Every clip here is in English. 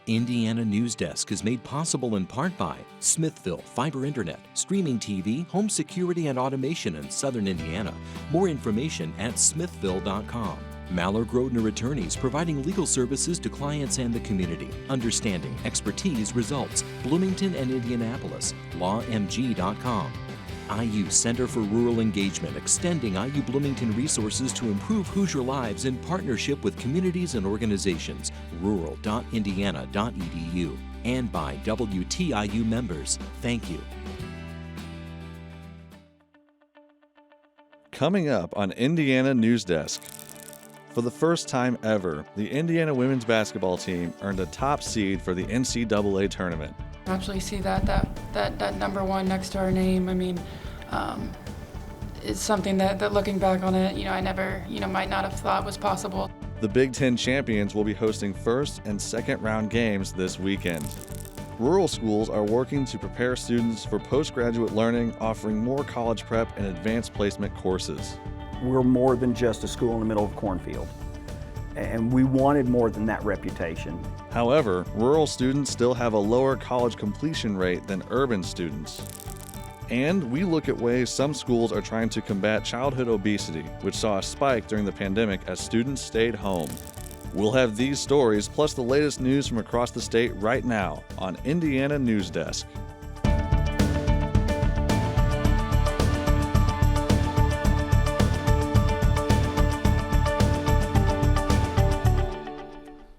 Indiana Newsdesk is made possible in part by Smithville Fiber Internet, streaming TV, home security and automation in Southern Indiana. More information at smithville.com. Mallard Grodner Attorneys, providing legal services to clients and the community. Understanding, expertise, results. Bloomington and Indianapolis. lawmg.com. IU Center for Rural Engagement, extending IU Bloomington resources to improve Hoosier lives in partnership with communities and organizations. rural.indiana.edu. And by WTIU members. Thank you. Coming up on Indiana Newsdesk. For the first time ever, the Indiana women's basketball team earned a top seed for the NCAA tournament. Actually see that number one next to our name. I mean, it's something that looking back on it, I never, might not have thought was possible. The Big Ten champions will be hosting first and second round games this weekend. Rural schools are working to prepare students for postgraduate learning, offering more college prep and advanced placement courses. We're more than just a school in the middle of a cornfield, and we wanted more than that reputation. However, rural students still have a lower college completion rate than urban students. And we look at ways some schools are trying to combat childhood obesity, which saw a spike during the pandemic as students stayed home. We'll have these stories plus the latest news from across the state right now on Indiana Newsdesk.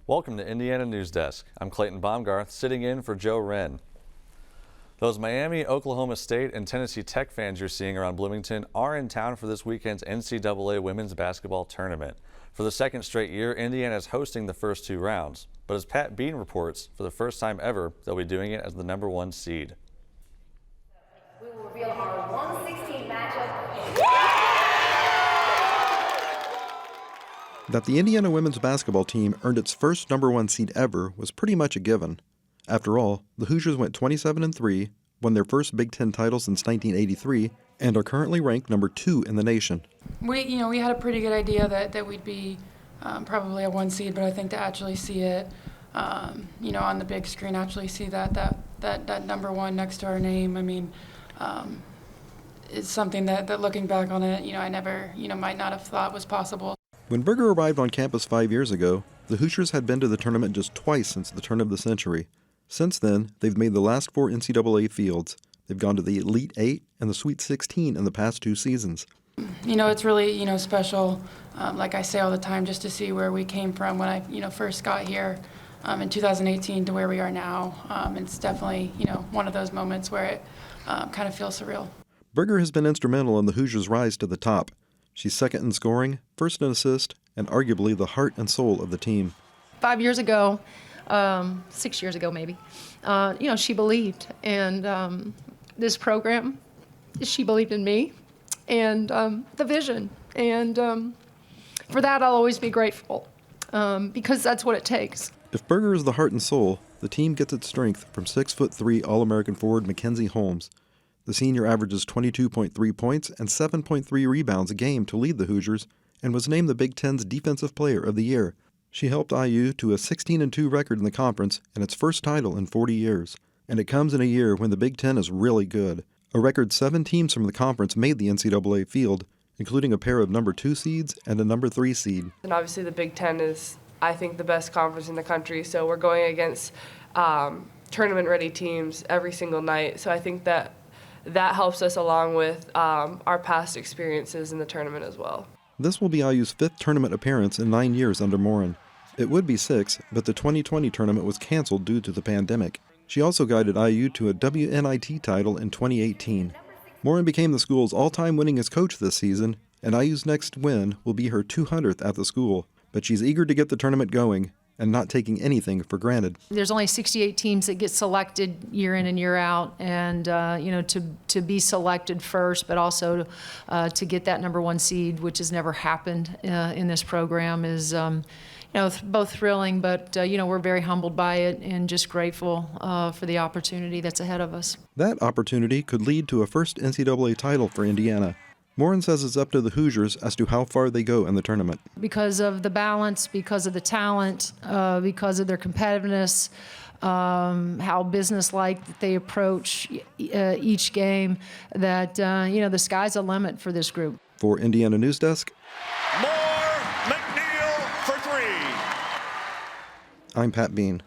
Welcome to Indiana Newsdesk. I'm Clayton Baumgarth, sitting in for Joe Wren. Those Miami, Oklahoma State, and Tennessee Tech fans you're seeing around Bloomington are in town for this weekend's NCAA women's basketball tournament. For the second straight year, Indiana is hosting the first two rounds. But as Pat Bean reports, for the first time ever, they'll be doing it as the number one seed. We will reveal our 116 matchup. That the Indiana women's basketball team earned its first number one seed ever was pretty much a given. After all, the Hoosiers went 27-3, won their first Big Ten title since 1983, and are currently ranked number 2 in the nation. We had a pretty good idea that we'd be probably a one seed, but I think to actually see it, on the big screen, actually see that number one next to our name, I mean, it's something that looking back on it, I never, might not have thought was possible. When Berger arrived on campus 5 years ago, the Hoosiers had been to the tournament just twice since the turn of the century. Since then, they've made the last 4 NCAA fields. They've gone to the Elite 8 and the Sweet 16 in the past 2 seasons. It's really, special, like I say all the time, just to see where we came from when I, first got here in 2018 to where we are now. It's definitely, one of those moments where it kind of feels surreal. Berger has been instrumental in the Hoosiers' rise to the top. She's second in scoring, first in assist, and arguably the heart and soul of the team. 5 years ago, 6 years ago maybe, she believed. And this program, she believed in me and the vision. And for that, I'll always be grateful because that's what it takes. If Berger is the heart and soul, the team gets its strength from 6'3" All-American forward Mackenzie Holmes. The senior averages 22.3 points and 7.3 rebounds a game to lead the Hoosiers and was named the Big Ten's Defensive Player of the Year. She helped IU to a 16-2 record in the conference and its first title in 40 years. And it comes in a year when the Big Ten is really good. A record 7 teams from the conference made the NCAA field, including a pair of number 2 seeds and a number 3 seed. And obviously the Big Ten is, I think, the best conference in the country, so we're going against tournament-ready teams every single night. So I think that helps us along with our past experiences in the tournament as well. This will be IU's 5th tournament appearance in 9 years under Morin. It would be 6, but the 2020 tournament was canceled due to the pandemic. She also guided IU to a WNIT title in 2018. Morin became the school's all-time winningest coach this season, and IU's next win will be her 200th at the school. But she's eager to get the tournament going and not taking anything for granted. There's only 68 teams that get selected year in and year out, and to be selected first, but also to get that number 1 seed, which has never happened in this program, is both thrilling, but we're very humbled by it and just grateful for the opportunity that's ahead of us. That opportunity could lead to a first NCAA title for Indiana. Morin says it's up to the Hoosiers as to how far they go in the tournament. Because of the balance, because of the talent, because of their competitiveness, how businesslike that they approach each game, that, the sky's the limit for this group. For Indiana Newsdesk, McNeil for three. I'm Pat Bean.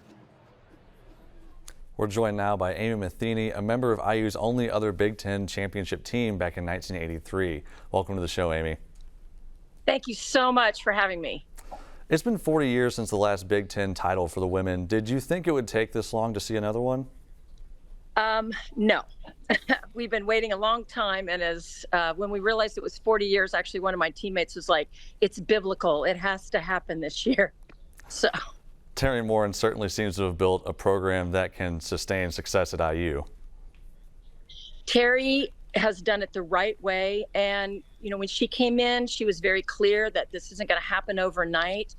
We're joined now by Amy Matheny, a member of IU's only other Big Ten championship team back in 1983. Welcome to the show, Amy. Thank you so much for having me. It's been 40 years since the last Big Ten title for the women. Did you think it would take this long to see another one? No. We've been waiting a long time, and when we realized it was 40 years, actually one of my teammates was like, it's biblical. It has to happen this year. So. Terry Morin certainly seems to have built a program that can sustain success at IU. Terry has done it the right way. And, when she came in, she was very clear that this isn't going to happen overnight.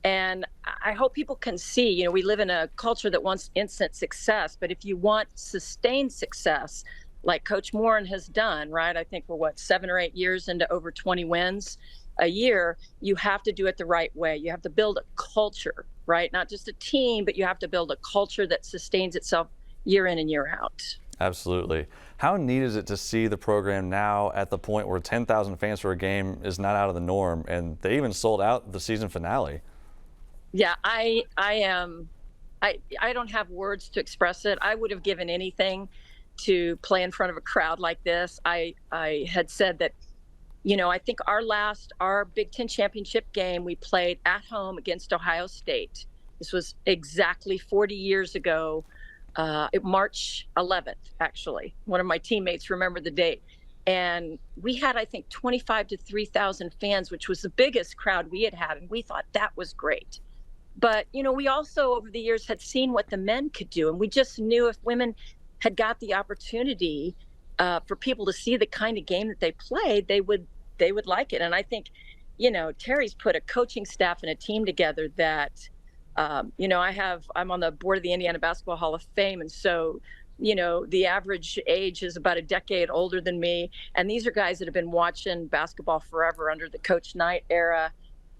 And I hope people can see, we live in a culture that wants instant success. But if you want sustained success, like Coach Morin has done, right? I think we're 7 or 8 years into over 20 wins a year. You have to do it the right way. You have to build a culture, right? Not just a team, but you have to build a culture that sustains itself year in and year out. Absolutely. How neat is it to see the program now at the point where 10,000 fans for a game is not out of the norm, and they even sold out the season finale? Yeah, I don't have words to express it. I would have given anything to play in front of a crowd like this. I had said that, I think our Big Ten championship game, we played at home against Ohio State. This was exactly 40 years ago, March 11th, actually. One of my teammates remembered the date. And we had, I think, 25 to 3,000 fans, which was the biggest crowd we had. And we thought that was great. But, we also over the years had seen what the men could do. And we just knew if women had got the opportunity for people to see the kind of game that they played, they would like it. And I think, Terry's put a coaching staff and a team together that, I'm on the board of the Indiana Basketball Hall of Fame. And so, the average age is about a decade older than me. And these are guys that have been watching basketball forever under the Coach Knight era,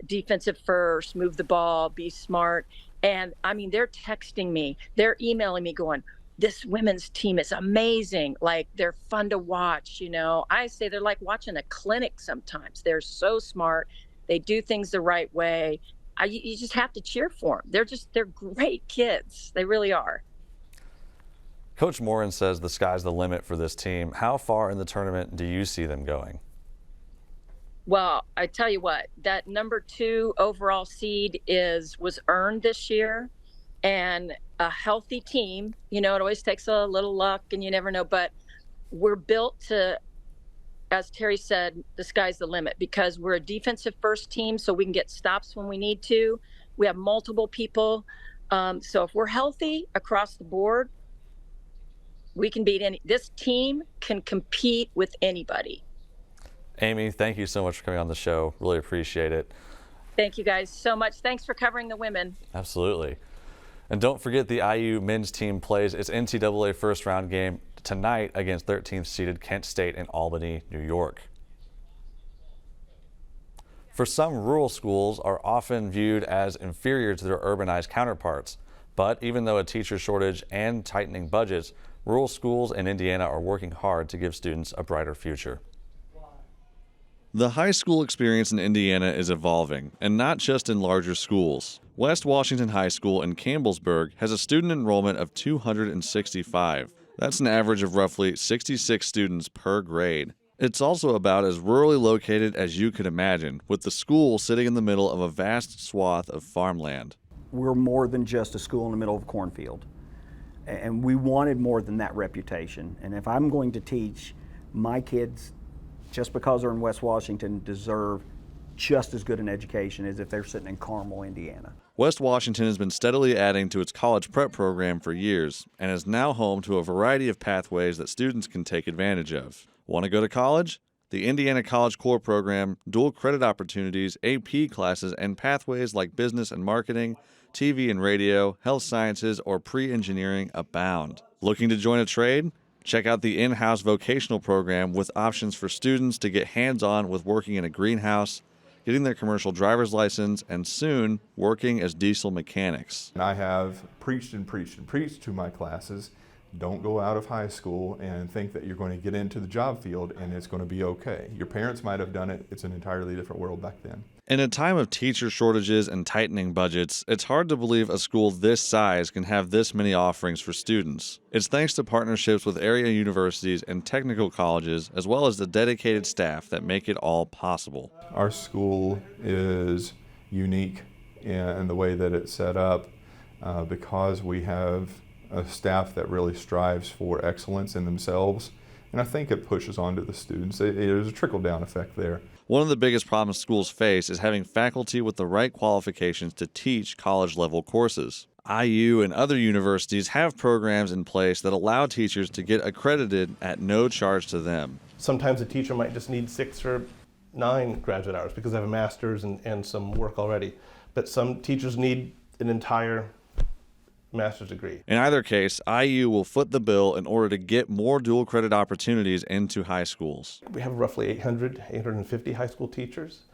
defensive first, move the ball, be smart. And they're texting me, they're emailing me going, this women's team is amazing. Like, they're fun to watch. I say they're like watching a clinic sometimes. They're so smart. They do things the right way. You just have to cheer for them. They're great kids. They really are. Coach Morin says the sky's the limit for this team. How far in the tournament do you see them going? Well, I tell you what, that number 2 overall seed was earned this year. And a healthy team, it always takes a little luck and you never know, but we're built to, as Terry said, the sky's the limit because we're a defensive first team, so we can get stops when we need to. We have multiple people. So if we're healthy across the board, we can beat this team can compete with anybody. Amy, thank you so much for coming on the show. Really appreciate it. Thank you guys so much. Thanks for covering the women. Absolutely. And don't forget the IU men's team plays its NCAA first round game tonight against 13th seeded Kent State in Albany, New York. For some, rural schools are often viewed as inferior to their urbanized counterparts. But even though a teacher shortage and tightening budgets, rural schools in Indiana are working hard to give students a brighter future. The high school experience in Indiana is evolving, and not just in larger schools. West Washington High School in Campbellsburg has a student enrollment of 265. That's an average of roughly 66 students per grade. It's also about as rurally located as you could imagine, with the school sitting in the middle of a vast swath of farmland. We're more than just a school in the middle of a cornfield. And we wanted more than that reputation. And if I'm going to teach, my kids, just because they're in West Washington, deserve just as good an education as if they're sitting in Carmel, Indiana. West Washington has been steadily adding to its college prep program for years and is now home to a variety of pathways that students can take advantage of. Want to go to college? The Indiana College Core program, dual credit opportunities, AP classes, and pathways like business and marketing, TV and radio, health sciences, or pre-engineering abound. Looking to join a trade? Check out the in-house vocational program with options for students to get hands-on with working in a greenhouse, getting their commercial driver's license, and soon working as diesel mechanics. I have preached and preached and preached to my classes, don't go out of high school and think that you're going to get into the job field and it's going to be okay. Your parents might have done it. It's an entirely different world back then. In a time of teacher shortages and tightening budgets, it's hard to believe a school this size can have this many offerings for students. It's thanks to partnerships with area universities and technical colleges, as well as the dedicated staff that make it all possible. Our school is unique in the way that it's set up because we have a staff that really strives for excellence in themselves, and I think it pushes on to the students. There's a trickle-down effect there. One of the biggest problems schools face is having faculty with the right qualifications to teach college-level courses. IU and other universities have programs in place that allow teachers to get accredited at no charge to them. Sometimes a teacher might just need 6 or 9 graduate hours because they have a master's and some work already. But some teachers need an entire master's degree. In either case, IU will foot the bill in order to get more dual credit opportunities into high schools. We have roughly 850 high school teachers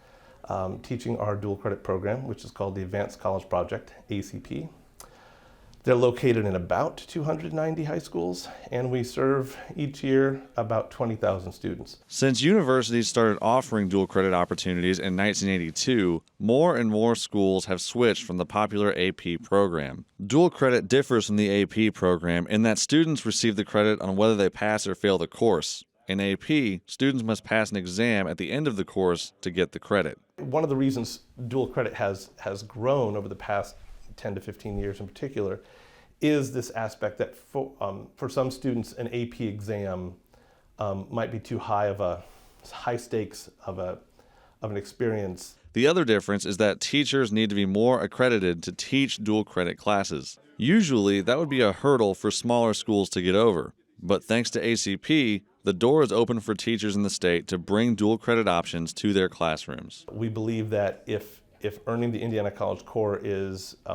teaching our dual credit program, which is called the Advanced College Project, ACP. They're located in about 290 high schools, and we serve each year about 20,000 students. Since universities started offering dual credit opportunities in 1982, more and more schools have switched from the popular AP program. Dual credit differs from the AP program in that students receive the credit on whether they pass or fail the course. In AP, students must pass an exam at the end of the course to get the credit. One of the reasons dual credit has grown over the past 10 to 15 years in particular is this aspect that for some students an AP exam might be too high of a high stakes of an experience. The other difference is that teachers need to be more accredited to teach dual credit classes. Usually that would be a hurdle for smaller schools to get over, but thanks to ACP, the door is open for teachers in the state to bring dual credit options to their classrooms. We believe that if earning the Indiana College Core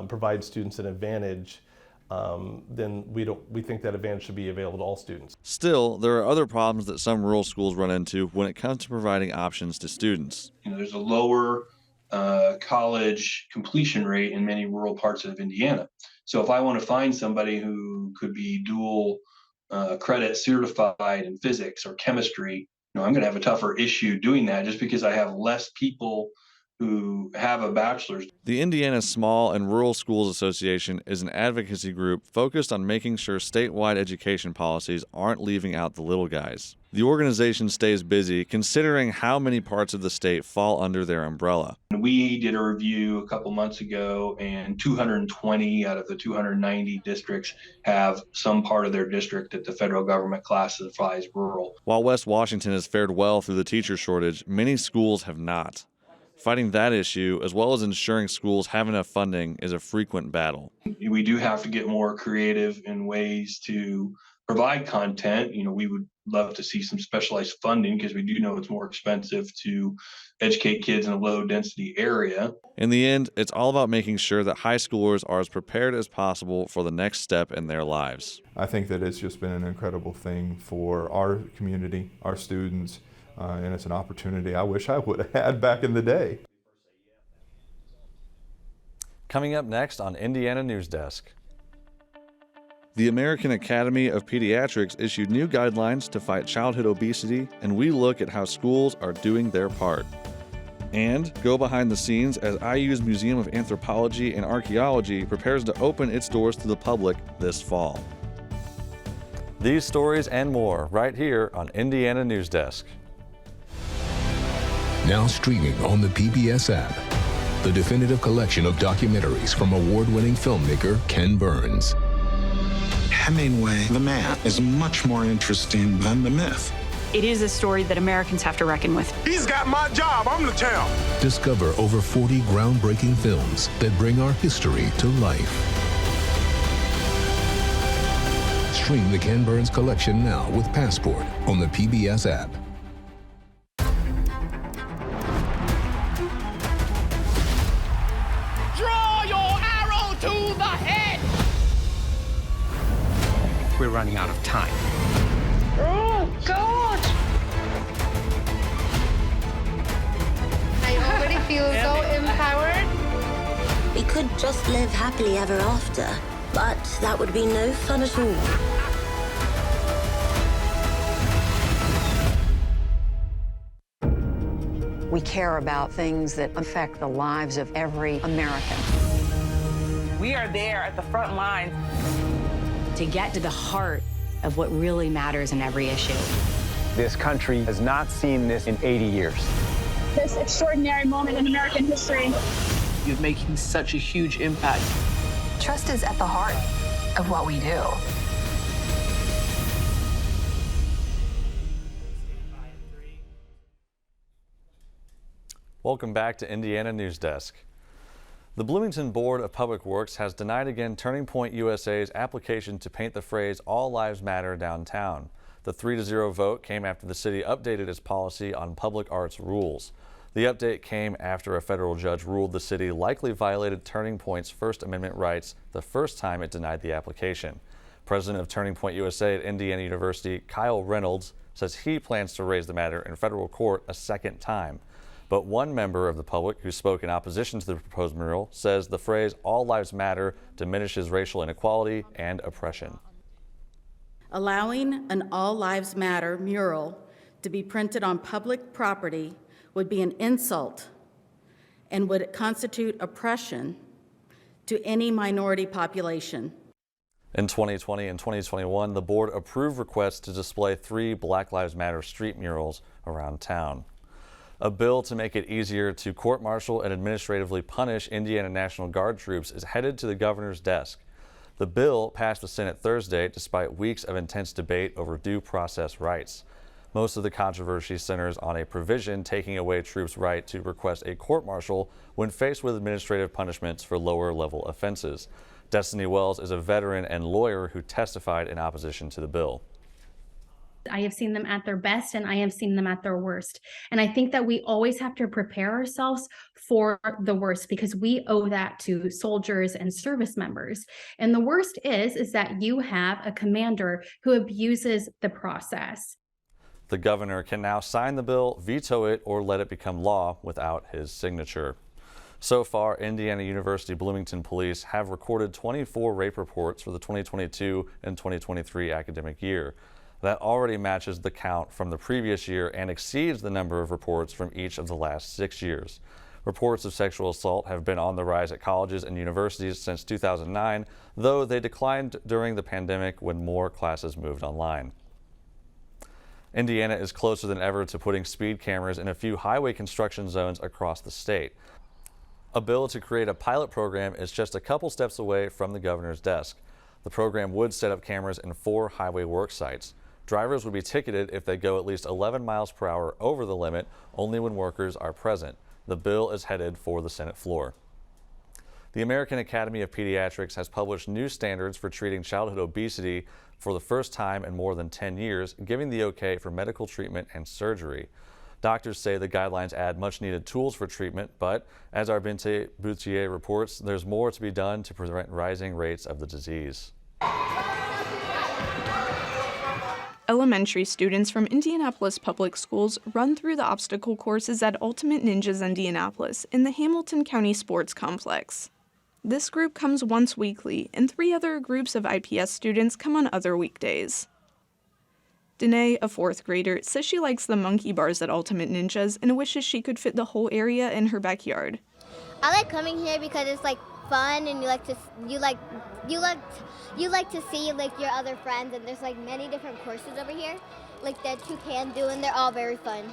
provides students an advantage, then we think that advantage should be available to all students. Still, there are other problems that some rural schools run into when it comes to providing options to students. There's a lower college completion rate in many rural parts of Indiana. So if I want to find somebody who could be dual credit certified in physics or chemistry, I'm going to have a tougher issue doing that just because I have less people who have a bachelor's. The Indiana Small and Rural Schools Association is an advocacy group focused on making sure statewide education policies aren't leaving out the little guys. The organization stays busy considering how many parts of the state fall under their umbrella. We did a review a couple months ago, and 220 out of the 290 districts have some part of their district that the federal government classifies rural. While West Washington has fared well through the teacher shortage, many schools have not. Fighting that issue, as well as ensuring schools have enough funding, is a frequent battle. We do have to get more creative in ways to provide content. We would love to see some specialized funding because we do know it's more expensive to educate kids in a low density area. In the end, it's all about making sure that high schoolers are as prepared as possible for the next step in their lives. I think that it's just been an incredible thing for our community, our students, and it's an opportunity I wish I would have had back in the day. Coming up next on Indiana Newsdesk. The American Academy of Pediatrics issued new guidelines to fight childhood obesity, and we look at how schools are doing their part. And go behind the scenes as IU's Museum of Anthropology and Archaeology prepares to open its doors to the public this fall. These stories and more right here on Indiana Newsdesk. Now streaming on the PBS app, the definitive collection of documentaries from award-winning filmmaker Ken Burns. Hemingway, the man, is much more interesting than the myth. It is a story that Americans have to reckon with. He's got my job, I'm the town. Discover over 40 groundbreaking films that bring our history to life. Stream the Ken Burns collection now with Passport on the PBS app. We're running out of time. Oh, God! I already feel so empowered. We could just live happily ever after, but that would be no fun at all. We care about things that affect the lives of every American. We are there at the front line to get to the heart of what really matters in every issue. This country has not seen this in 80 years. This extraordinary moment in American history. You're making such a huge impact. Trust is at the heart of what we do. Welcome back to Indiana Newsdesk. The Bloomington Board of Public Works has denied again Turning Point USA's application to paint the phrase "All Lives Matter" downtown. The 3-0 vote came after the city updated its policy on public arts rules. The update came after a federal judge ruled the city likely violated Turning Point's First Amendment rights the first time it denied the application. President of Turning Point USA at Indiana University, Kyle Reynolds, says he plans to raise the matter in federal court a second time. But one member of the public who spoke in opposition to the proposed mural says the phrase "all lives matter" diminishes racial inequality and oppression. Allowing an "All Lives Matter" mural to be printed on public property would be an insult and would constitute oppression to any minority population. In 2020 and 2021, the board approved requests to display 3 Black Lives Matter street murals around town. A bill to make it easier to court-martial and administratively punish Indiana National Guard troops is headed to the governor's desk. The bill passed the Senate Thursday despite weeks of intense debate over due process rights. Most of the controversy centers on a provision taking away troops' right to request a court-martial when faced with administrative punishments for lower-level offenses. Destiny Wells is a veteran and lawyer who testified in opposition to the bill. I have seen them at their best and I have seen them at their worst. And I think that we always have to prepare ourselves for the worst because we owe that to soldiers and service members. And the worst is that you have a commander who abuses the process. The governor can now sign the bill, veto it, or let it become law without his signature. So far, Indiana University Bloomington police have recorded 24 rape reports for the 2022 and 2023 academic year. That already matches the count from the previous year and exceeds the number of reports from each of the last 6 years. Reports of sexual assault have been on the rise at colleges and universities since 2009, though they declined during the pandemic when more classes moved online. Indiana is closer than ever to putting speed cameras in a few highway construction zones across the state. A bill to create a pilot program is just a couple steps away from the governor's desk. The program would set up cameras in 4 highway work sites. Drivers would be ticketed if they go at least 11 miles per hour over the limit, only when workers are present. The bill is headed for the Senate floor. The American Academy of Pediatrics has published new standards for treating childhood obesity for the first time in more than 10 years, giving the okay for medical treatment and surgery. Doctors say the guidelines add much-needed tools for treatment, but as our Binte Boutier reports, there's more to be done to prevent rising rates of the disease. Elementary students from Indianapolis Public Schools run through the obstacle courses at Ultimate Ninjas Indianapolis in the Hamilton County Sports Complex. This group comes once weekly, and 3 other groups of IPS students come on other weekdays. Danae, a 4th grader, says she likes the monkey bars at Ultimate Ninjas and wishes she could fit the whole area in her backyard. I like coming here because it's like fun and you like to see like your other friends, and there's like many different courses over here like that you can do, and they're all very fun.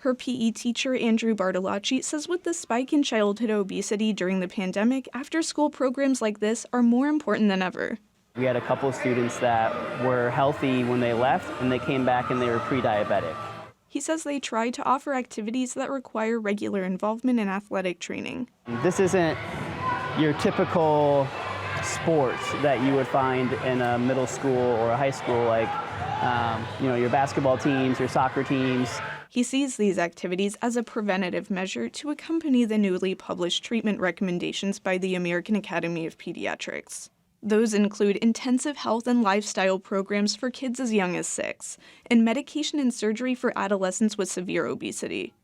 Her PE teacher, Andrew Bartolacci, says with the spike in childhood obesity during the pandemic, after-school programs like this are more important than ever. We had a couple of students that were healthy when they left, and they came back and they were pre-diabetic. He says they try to offer activities that require regular involvement in athletic training. This isn't your typical sports that you would find in a middle school or a high school, like your basketball teams, your soccer teams. He sees these activities as a preventative measure to accompany the newly published treatment recommendations by the American Academy of Pediatrics. Those include intensive health and lifestyle programs for kids as young as 6, and medication and surgery for adolescents with severe obesity.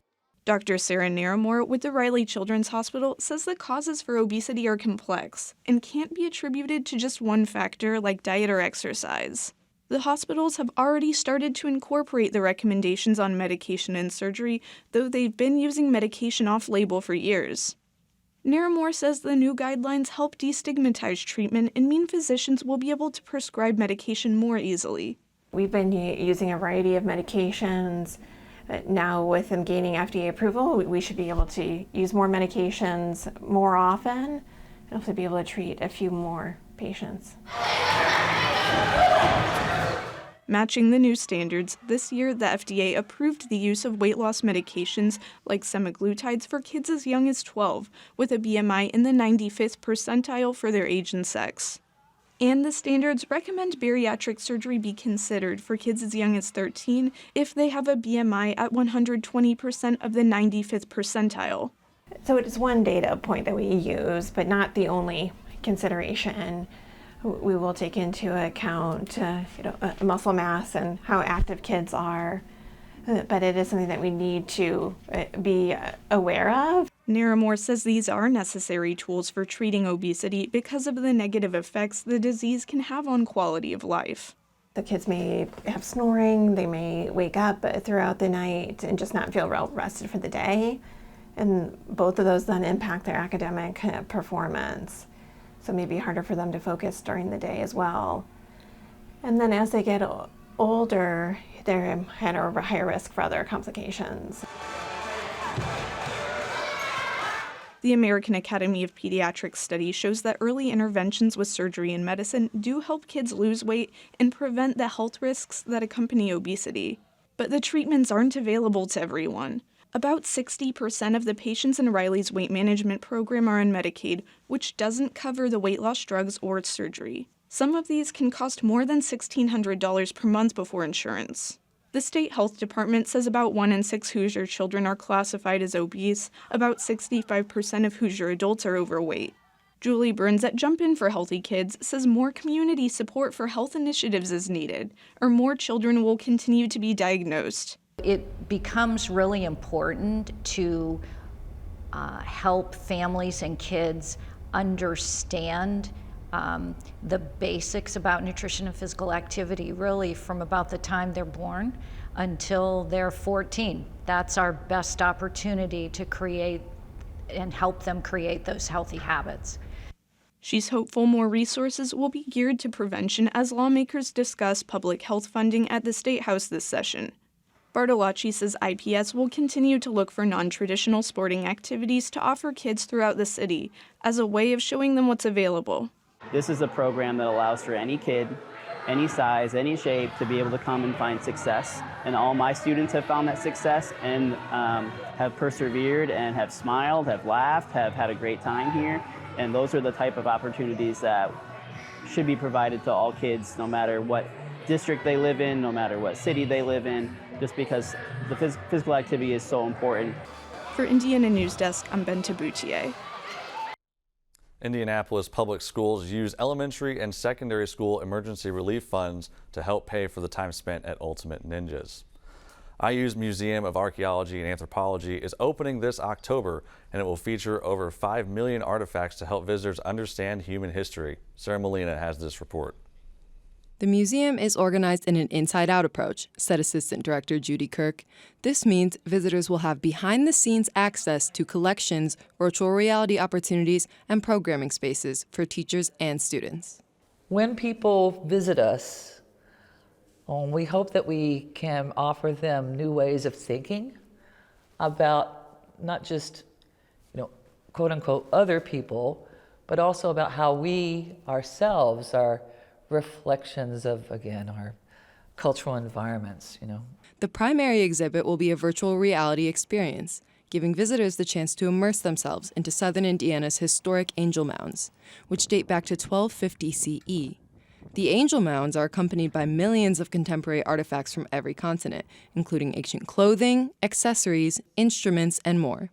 Dr. Sarah Naramore with the Riley Children's Hospital says the causes for obesity are complex and can't be attributed to just one factor like diet or exercise. The hospitals have already started to incorporate the recommendations on medication and surgery, though they've been using medication off-label for years. Naramore says the new guidelines help destigmatize treatment and mean physicians will be able to prescribe medication more easily. We've been using a variety of medications. Now with them gaining FDA approval, we should be able to use more medications more often and hopefully be able to treat a few more patients. Matching the new standards, this year the FDA approved the use of weight loss medications like semaglutides for kids as young as 12, with a BMI in the 95th percentile for their age and sex. And the standards recommend bariatric surgery be considered for kids as young as 13 if they have a BMI at 120% of the 95th percentile. So it is one data point that we use, but not the only consideration. We will take into account muscle mass and how active kids are, but it is something that we need to be aware of. Naramore says these are necessary tools for treating obesity because of the negative effects the disease can have on quality of life. The kids may have snoring, they may wake up throughout the night and just not feel well rested for the day, and both of those then impact their academic performance. So it may be harder for them to focus during the day as well. And then as they get older, they're at a higher risk for other complications. The American Academy of Pediatrics study shows that early interventions with surgery and medicine do help kids lose weight and prevent the health risks that accompany obesity. But the treatments aren't available to everyone. About 60% of the patients in Riley's weight management program are on Medicaid, which doesn't cover the weight loss drugs or surgery. Some of these can cost more than $1,600 per month before insurance. The state health department says about 1 in 6 Hoosier children are classified as obese. About 65% of Hoosier adults are overweight. Julie Burns at Jump In for Healthy Kids says more community support for health initiatives is needed, or more children will continue to be diagnosed. It becomes really important to help families and kids understand the basics about nutrition and physical activity, really from about the time they're born until they're 14. That's our best opportunity to create and help them create those healthy habits. She's hopeful more resources will be geared to prevention as lawmakers discuss public health funding at the State House this session. Bartolacci says IPS will continue to look for non-traditional sporting activities to offer kids throughout the city as a way of showing them what's available. This is a program that allows for any kid, any size, any shape to be able to come and find success. And all my students have found that success and have persevered and have smiled, have laughed, have had a great time here. And those are the type of opportunities that should be provided to all kids, no matter what district they live in, no matter what city they live in, just because the physical activity is so important. For Indiana Newsdesk, I'm Ben Taboutier. Indianapolis public schools use elementary and secondary school emergency relief funds to help pay for the time spent at Ultimate Ninjas. IU's Museum of Archaeology and Anthropology is opening this October, and it will feature over 5 million artifacts to help visitors understand human history. Sarah Molina has this report. The museum is organized in an inside-out approach, said Assistant Director Judy Kirk. This means visitors will have behind-the-scenes access to collections, virtual reality opportunities, and programming spaces for teachers and students. When people visit us, we hope that we can offer them new ways of thinking about not just, quote-unquote, other people, but also about how we ourselves are reflections of, again, our cultural environments, The primary exhibit will be a virtual reality experience, giving visitors the chance to immerse themselves into southern Indiana's historic angel mounds, which date back to 1250 CE. The angel mounds are accompanied by millions of contemporary artifacts from every continent, including ancient clothing, accessories, instruments, and more.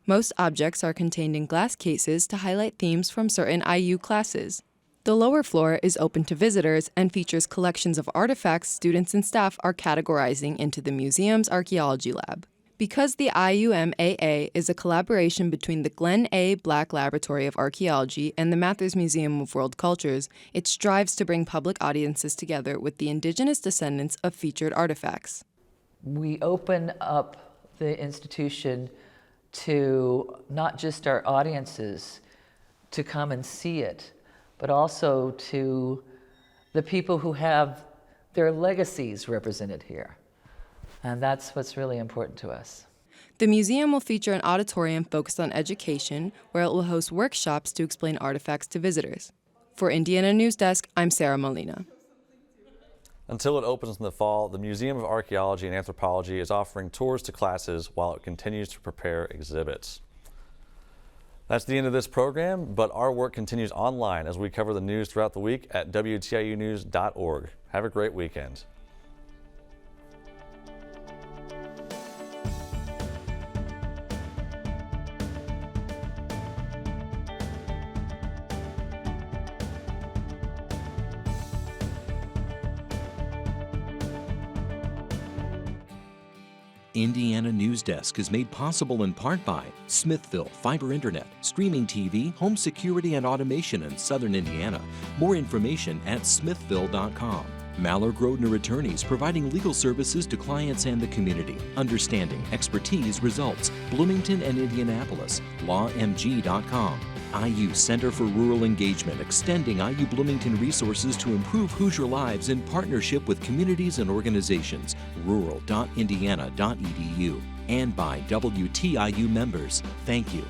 Most objects are contained in glass cases to highlight themes from certain IU classes. The lower floor is open to visitors and features collections of artifacts students and staff are categorizing into the museum's archaeology lab. Because the IUMAA is a collaboration between the Glenn A. Black Laboratory of Archaeology and the Mathers Museum of World Cultures, it strives to bring public audiences together with the indigenous descendants of featured artifacts. We open up the institution to not just our audiences to come and see it, but also to the people who have their legacies represented here. And that's what's really important to us. The museum will feature an auditorium focused on education, where it will host workshops to explain artifacts to visitors. For Indiana Newsdesk, I'm Sarah Molina. Until it opens in the fall, the Museum of Archaeology and Anthropology is offering tours to classes while it continues to prepare exhibits. That's the end of this program, but our work continues online as we cover the news throughout the week at WTIUnews.org. Have a great weekend. Indiana Newsdesk is made possible in part by Smithville Fiber Internet, streaming TV, home security and automation in Southern Indiana. More information at smithville.com. Maller Grodner Attorneys, providing legal services to clients and the community. Understanding, expertise, results. Bloomington and Indianapolis. LawMG.com. IU Center for Rural Engagement, extending IU Bloomington resources to improve Hoosier lives in partnership with communities and organizations. Rural.indiana.edu. And by WTIU members. Thank you.